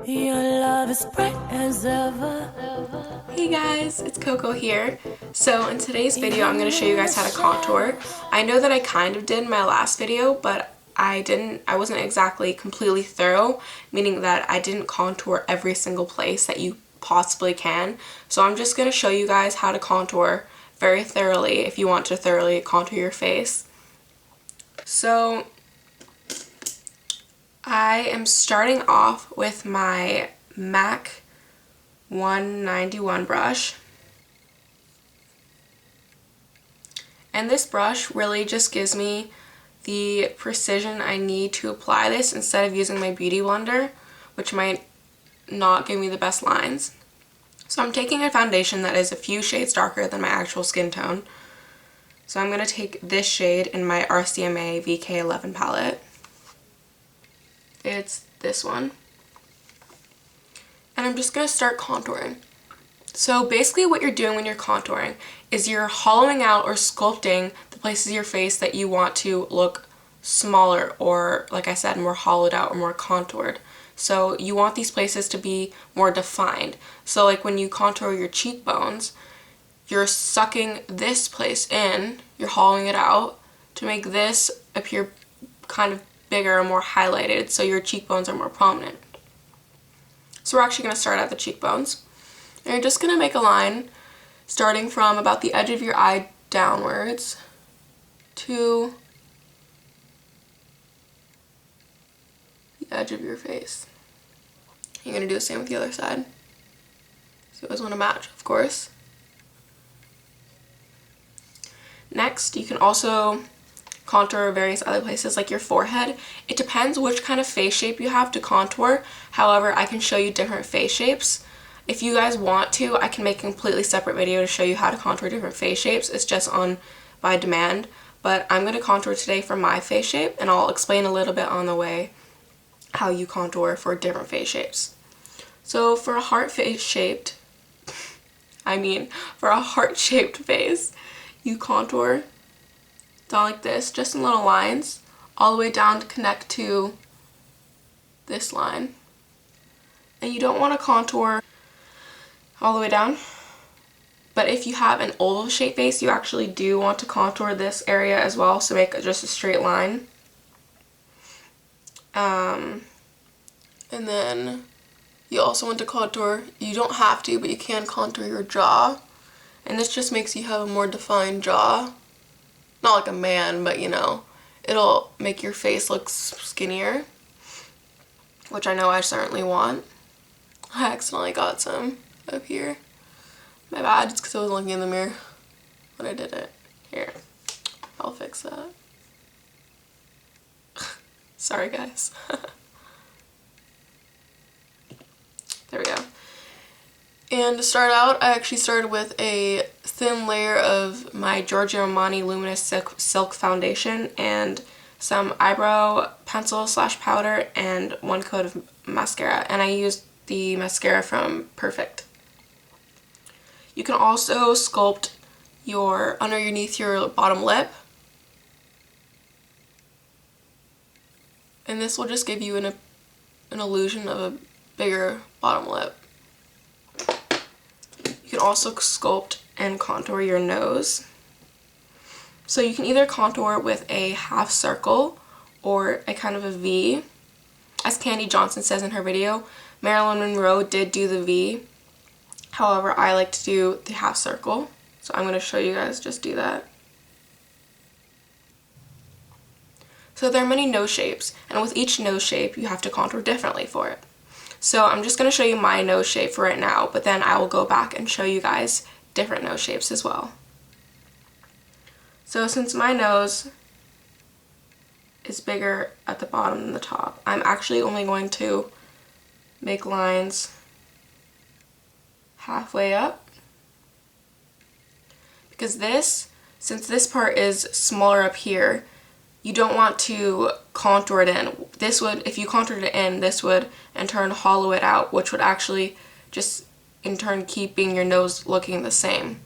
Your love is bright as ever. Hey guys, it's Coco here. So in today's video, I'm going to show you guys how to contour. I know that I kind of did in my last video, but I wasn't exactly completely thorough, meaning that I didn't contour every single place that you possibly can. So I'm just going to show you guys how to contour very thoroughly if you want to thoroughly contour your face. So I am starting off with my MAC 191 brush. And this brush really just gives me the precision I need to apply this instead of using my beauty blender, which might not give me the best lines. So I'm taking a foundation that is a few shades darker than my actual skin tone. So I'm going to take this shade in my RCMA VK11 palette. It's this one. And I'm just going to start contouring. So basically what you're doing when you're contouring is you're hollowing out or sculpting the places of your face that you want to look smaller or, like I said, more hollowed out or more contoured. So you want these places to be more defined. So like when you contour your cheekbones, you're sucking this place in, you're hollowing it out to make this appear kind of bigger and more highlighted so your cheekbones are more prominent. So we're actually going to start at the cheekbones. And you're just going to make a line starting from about the edge of your eye downwards to the edge of your face. You're going to do the same with the other side. So you always want to match, of course. Next, you can also contour various other places like your forehead. It depends which kind of face shape you have to contour. However, I can show you different face shapes. If you guys want to, I can make a completely separate video to show you how to contour different face shapes. It's just on by demand. But I'm going to contour today for my face shape, and I'll explain a little bit on the way how you contour for different face shapes. So for a heart-shaped face, you contour down like this, just in little lines, all the way down to connect to this line. And you don't want to contour all the way down, but if you have an oval shaped face, you actually do want to contour this area as well, so make just a straight line. And then you also want to contour, you don't have to, but you can contour your jaw, and this just makes you have a more defined jaw. Not like a man, but you know, it'll make your face look skinnier, which I know I certainly want. I accidentally got some up here. My bad, it's because I was looking in the mirror when I did it. Here, I'll fix that. Sorry guys. There we go. And to start out, I actually started with a thin layer of my Giorgio Armani Luminous Silk Foundation and some eyebrow pencil / powder and one coat of mascara. And I used the mascara from Perfékt. You can also sculpt underneath your bottom lip. And this will just give you an illusion of a bigger bottom lip. You can also sculpt and contour your nose. So you can either contour with a half circle or a kind of a V. As Candy Johnson says in her video, Marilyn Monroe did do the V. However, I like to do the half circle. So I'm going to show you guys just do that. So there are many nose shapes, and with each nose shape you have to contour differently for it. So I'm just going to show you my nose shape for right now, but then I will go back and show you guys different nose shapes as well. So since my nose is bigger at the bottom than the top, I'm actually only going to make lines halfway up. Because since this part is smaller up here, you don't want to contour it in. This would, if you contoured it in, this would in turn hollow it out, which would actually just in turn keeping your nose looking the same.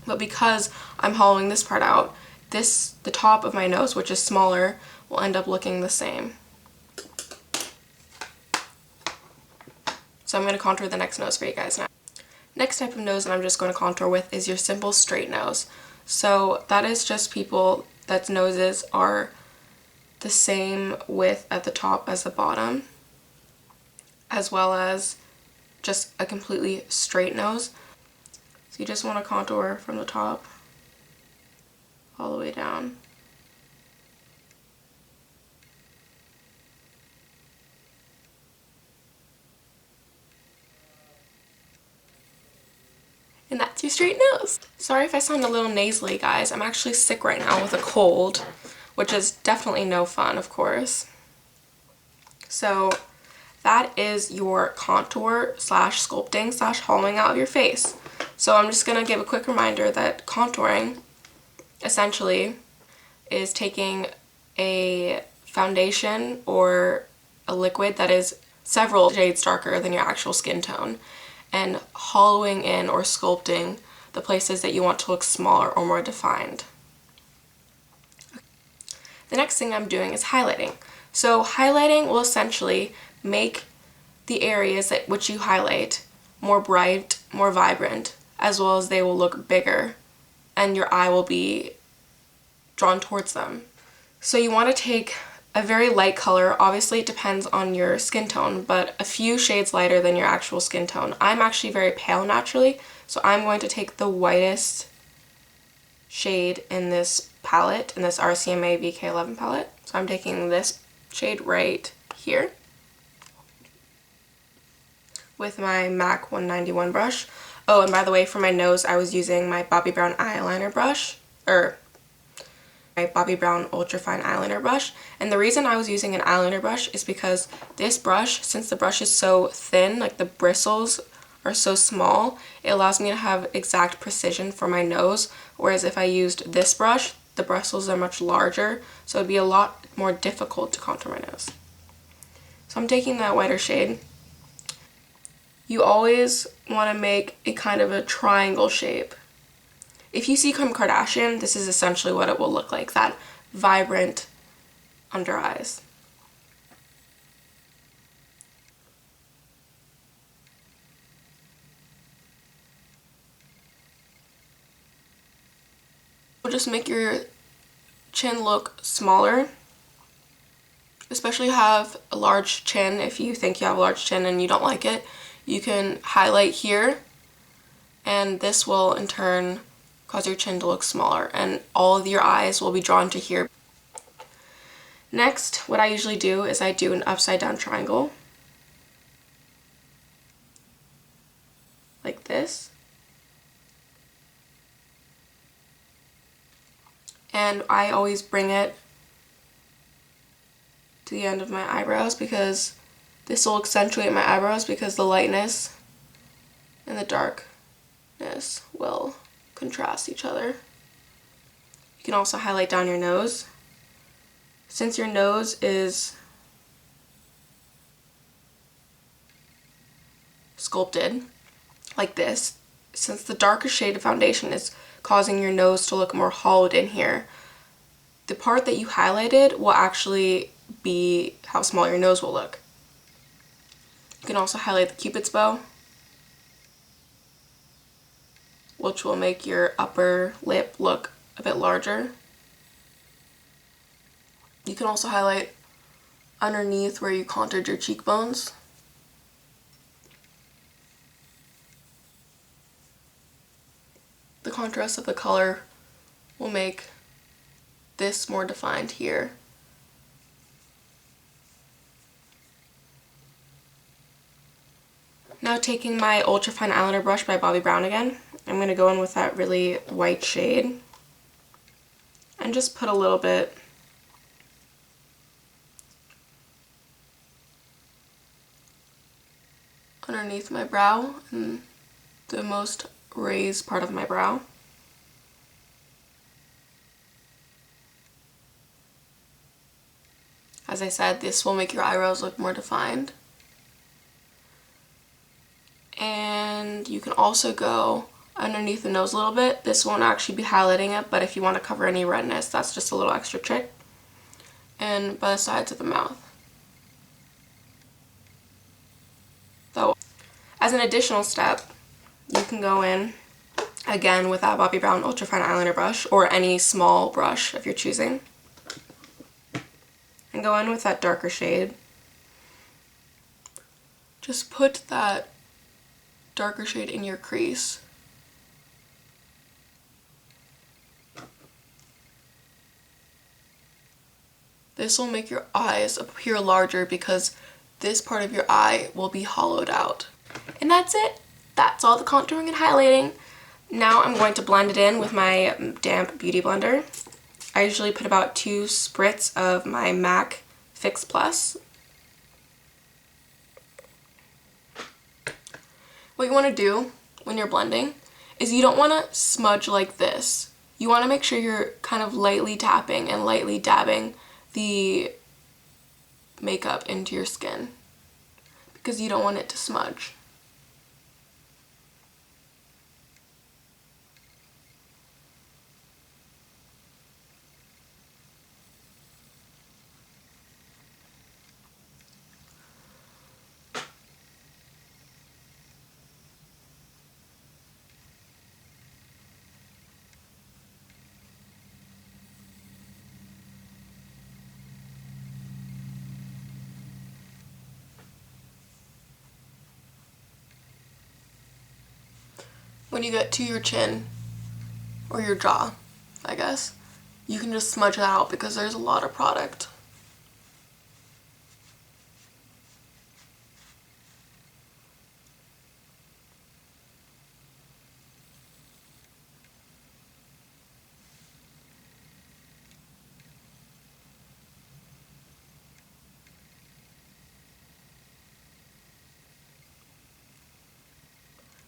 But because I'm hollowing this part out, the top of my nose, which is smaller, will end up looking the same. So I'm going to contour the next nose for you guys now. Next type of nose that I'm just going to contour with is your simple straight nose. So that is just people that's noses are the same width at the top as the bottom, as well as just a completely straight nose. So you just want to contour from the top all the way down. And that's your straight nose. Sorry if I sound a little nasally, guys. I'm actually sick right now with a cold, which is definitely no fun, of course. So that is your contour slash sculpting slash hollowing out of your face. So I'm just gonna give a quick reminder that contouring essentially is taking a foundation or a liquid that is several shades darker than your actual skin tone and hollowing in or sculpting the places that you want to look smaller or more defined. The next thing I'm doing is highlighting. So highlighting will essentially make the areas that which you highlight more bright, more vibrant, as well as they will look bigger and your eye will be drawn towards them. So you want to take a very light color. Obviously it depends on your skin tone, but a few shades lighter than your actual skin tone. I'm actually very pale naturally, so I'm going to take the whitest shade in this palette, in this RCMA VK11 palette. So I'm taking this shade right here with my MAC 191 brush. Oh, and by the way, for my nose, I was using my Bobbi Brown eyeliner brush, or my Bobbi Brown ultrafine eyeliner brush. And the reason I was using an eyeliner brush is because this brush, since the brush is so thin, like the bristles are so small, it allows me to have exact precision for my nose, whereas if I used this brush, the bristles are much larger, so it'd be a lot more difficult to contour my nose. So I'm taking that whiter shade. You always want to make a kind of a triangle shape. If you see Kim Kardashian, this is essentially what it will look like, that vibrant under eyes. Just make your chin look smaller, especially have a large chin. If you think you have a large chin and you don't like it, you can highlight here, and this will in turn cause your chin to look smaller and all of your eyes will be drawn to here. Next, what I usually do is I do an upside down triangle like this. And I always bring it to the end of my eyebrows because this will accentuate my eyebrows, because the lightness and the darkness will contrast each other. You can also highlight down your nose. Since your nose is sculpted like this, since the darker shade of foundation is causing your nose to look more hollowed in here, the part that you highlighted will actually be how small your nose will look. You can also highlight the Cupid's bow, which will make your upper lip look a bit larger. You can also highlight underneath where you contoured your cheekbones. The contrast of the color will make this more defined here. Now taking my ultrafine eyeliner brush by Bobbi Brown again, I'm going to go in with that really white shade and just put a little bit underneath my brow and the most raised part of my brow. As I said, this will make your eyebrows look more defined. And you can also go underneath the nose a little bit. This won't actually be highlighting it, but if you want to cover any redness, that's just a little extra trick. And by the sides of the mouth. So As an additional step, you can go in again with that Bobbi Brown Ultra Fine Eyeliner brush, or any small brush if you're choosing, and go in with that darker shade. Just put that darker shade in your crease. This will make your eyes appear larger because this part of your eye will be hollowed out. And that's it. That's all the contouring and highlighting. Now I'm going to blend it in with my damp beauty blender. I usually put about 2 spritz of my MAC Fix Plus. What you want to do when you're blending is you don't want to smudge like this. You want to make sure you're kind of lightly tapping and lightly dabbing the makeup into your skin because you don't want it to smudge. When you get to your chin, or your jaw, I guess, you can just smudge that out because there's a lot of product.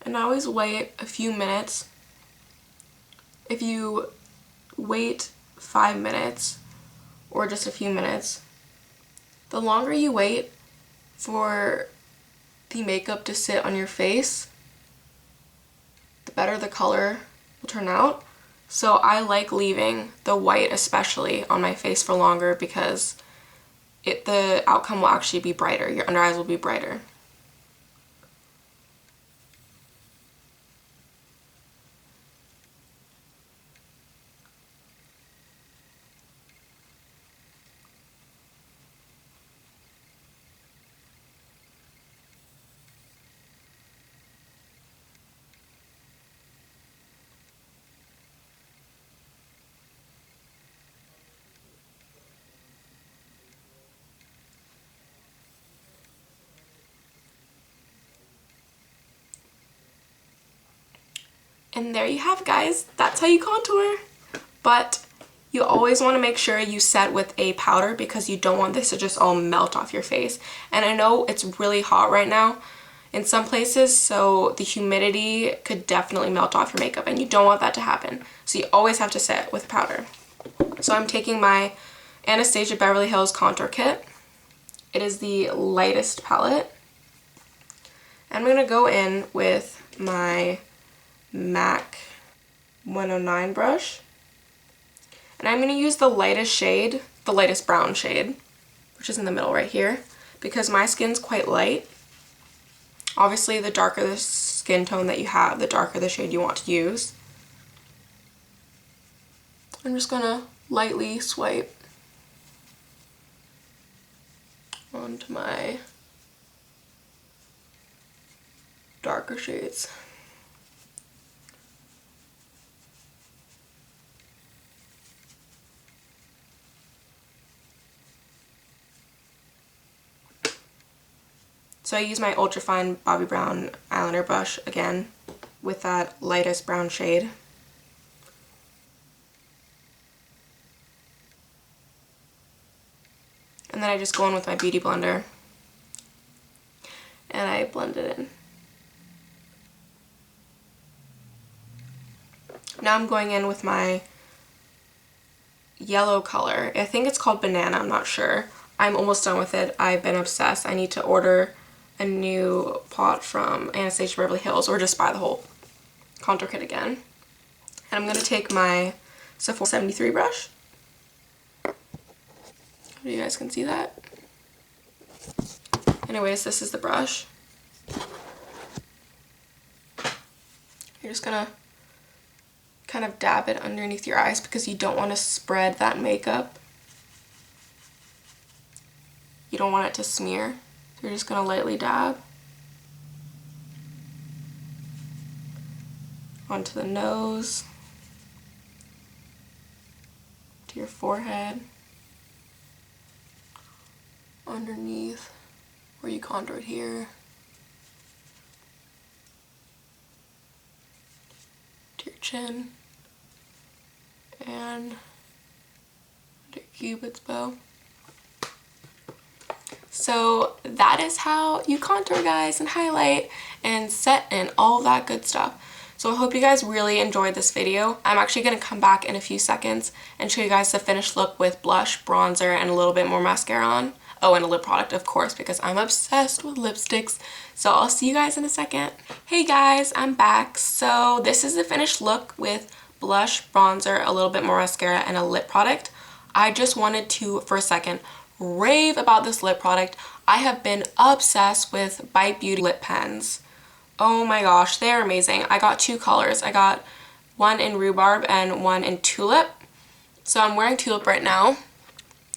And I always wait a few minutes. If you wait 5 minutes or just a few minutes, the longer you wait for the makeup to sit on your face, the better the color will turn out. So I like leaving the white especially on my face for longer because the outcome will actually be brighter. Your under eyes will be brighter. And there you have it, guys. That's how you contour. But you always want to make sure you set with a powder because you don't want this to just all melt off your face. And I know it's really hot right now in some places, so the humidity could definitely melt off your makeup and you don't want that to happen. So you always have to set with powder. So I'm taking my Anastasia Beverly Hills Contour Kit. It is the lightest palette. I'm going to go in with my MAC 109 brush. And I'm going to use the lightest shade, the lightest brown shade, which is in the middle right here, because my skin's quite light. Obviously, the darker the skin tone that you have, the darker the shade you want to use. I'm just going to lightly swipe onto my darker shades. So I use my Ultra Fine Bobbi Brown eyeliner brush again with that lightest brown shade. And then I just go in with my beauty blender and I blend it in. Now I'm going in with my yellow color. I think it's called Banana, I'm not sure. I'm almost done with it. I've been obsessed. I need to order a new pot from Anastasia Beverly Hills or just buy the whole contour kit again. And I'm going to take my Sephora 73 brush. Hope you guys can see that. Anyways, this is the brush. You're just gonna kind of dab it underneath your eyes because you don't want to spread that makeup. You don't want it to smear. So you're just gonna lightly dab onto the nose, to your forehead, underneath where you contoured here, to your chin, and to your cupid's bow. So that is how you contour, guys, and highlight and set and all that good stuff. So I hope you guys really enjoyed this video. I'm actually going to come back in a few seconds and show you guys the finished look with blush, bronzer, and a little bit more mascara on. Oh, and a lip product, of course, because I'm obsessed with lipsticks. So I'll see you guys in a second. Hey guys, I'm back. So this is the finished look with blush, bronzer, a little bit more mascara, and a lip product. I just wanted to, for a second, rave about this lip product. I have been obsessed with Bite Beauty lip pens. Oh my gosh, they're amazing. I got two colors. I got one in rhubarb and one in tulip. So I'm wearing tulip right now.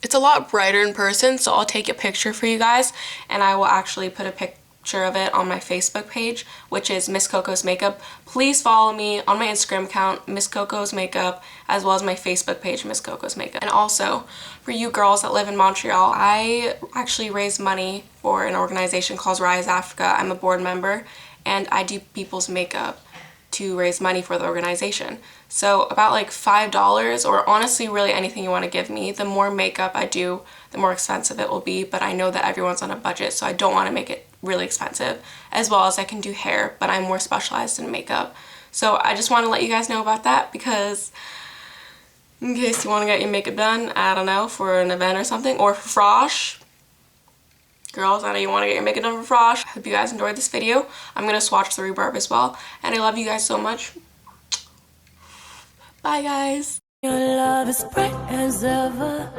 It's a lot brighter in person, so I'll take a picture for you guys and I will actually put a picture of it on my Facebook page, which is Miss Coco's Makeup. Please follow me on my Instagram account, Miss Coco's Makeup, as well as my Facebook page, Miss Coco's Makeup. And also, for you girls that live in Montreal, I actually raise money for an organization called Rise Africa. I'm a board member and I do people's makeup to raise money for the organization. So about like $5, or honestly really anything you want to give me. The more makeup I do, the more expensive it will be, but I know that everyone's on a budget, so I don't want to make it really expensive. As well as I can do hair, but I'm more specialized in makeup. So I just want to let you guys know about that, because in case you want to get your makeup done, I don't know, for an event or something, or for Frosh. Girls, I know you want to get your makeup done for Frosh. I hope you guys enjoyed this video. I'm going to swatch the rhubarb as well. And I love you guys so much. Bye, guys. Your love is bright as ever.